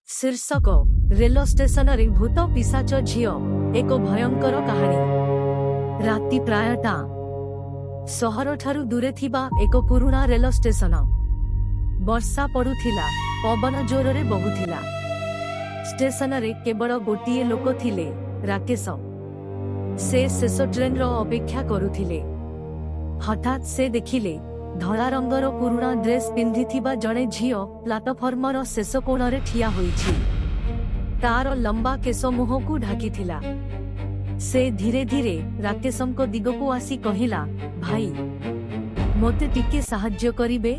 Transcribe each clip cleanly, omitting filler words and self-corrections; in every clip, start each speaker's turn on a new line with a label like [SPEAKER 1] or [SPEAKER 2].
[SPEAKER 1] शीर्षक rail station रे भूत पिशाच झियो एक भयंकर कहानी। राति प्रायटा सहर ठारू दूरे थिबा एक पुराना रेल स्टेशन। वर्षा पड़ुथिला, पवन जोर रे बहुथिला। स्टेशन रे केवल गोटिए लोक थिले, राकेश। से शेष ट्रेन रो अपेक्षा करुथिले। हठात से देखिले धला रंगर पुराना ड्रेस पिंधिथिबा जणे झियो प्लाटफर्मर शेष कोणरे ठिया होईछि। तार लंबा केश मुहकु ढाकिथिला। से धीरे धीरे राकेशंको दिगकु आसी कहिला, भाई मोते टिके साहाय्य करिबे?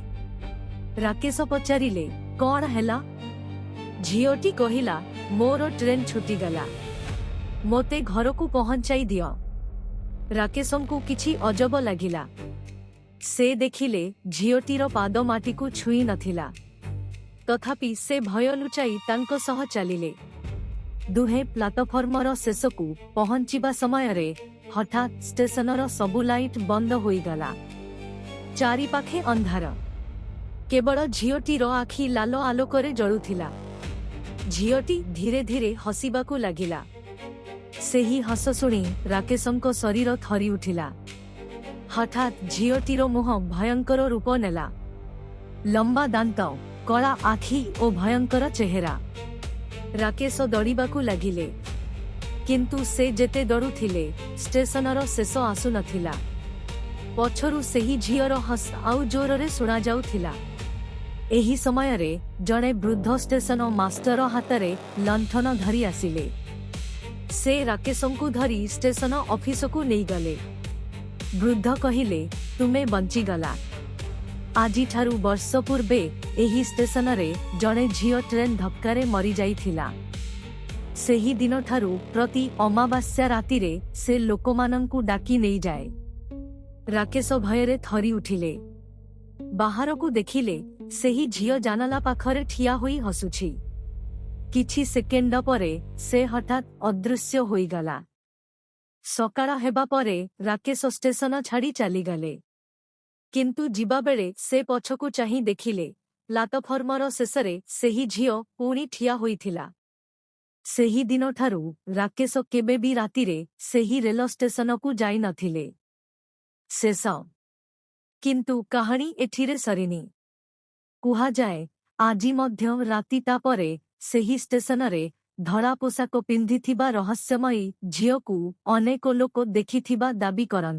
[SPEAKER 1] राकेश पचारिले, कौन हैला? झियोटी कहिला, मोर ट्रेन छुटी गला, मोते घरकु पहुंचाई दियो। राकेशंको किछि अजब लागिला। से देखिले झियोटीर पाद माटीकु छुई नथिला। तथापि से भय लुचाई तांको सह चलिले। दुहे प्लाटफर्मर शेषकु पहुंचिबा समयरे हठात स्टेशनर सबु लाइट बंद होईगला। चारि पाखे अंधार, केवल झियोटीर आखि लाल आलोकरे जळुथिला। झियोटी धीरे धीरे हसिबाकु लागिला। सेही हस शुणी राकेशंको शरीर थरी उठिला। हठात झियोटीर मुह भयंकर रूप नेला। लंबा दांत, कला आखि और भयंकर चेहरा। राकेश दौड़ाकू लगिले, किंतु से जेते दौड़ुथिले स्टेशनर शेष आसु नथिला। पछरु सेही झियर हस आउ जोररे सुना जाउथिला। एही समयरे जणे वृद्ध स्टेशन मास्टर हातरे लंठन धरी आसिले। से राकेशंकु धरी स्टेशन ऑफिसकु नहीं गले। वृद्ध कहिले, तुमे बंचीगला। आजी ठारू वर्ष पूर्वे एही स्टेशन रे जणे झियो ट्रेन धक्कारे मरी जाइथिला। सेही दिन ठारू प्रति अमावास्या रातिरे से लोकमानंकु डाकी नहीं जाए। राकेश भयरे थरी उठिले। बाहरकु देखिले सेही झियो जानाला पाखरे ठिया होई हसुछि। किछि सेकेंड परे से हठात अदृश्य होईगला। सकाळ हेबा परे राकेश स्टेशन छाड़ी चलीगले। किंतु जीवा बेले से पछकु चाही देखिले प्लाटफर्मर शेषरे सेही झियो पुणी ठिया होईथिला। सेही दिन ठारू राकेश केबे भी रातिरे सेही रेल स्टेशनकु जाई नथिले। शेष। किंतु कहानी एठिरे सरिनी। कुहा जाए आजी मध्य रातिटा परे सेही स्टेशनरे धड़ा पोशाक पिंधिथिबा रहस्यमयी झियोकु अनेक लोक देखिथिबा दाबी करन।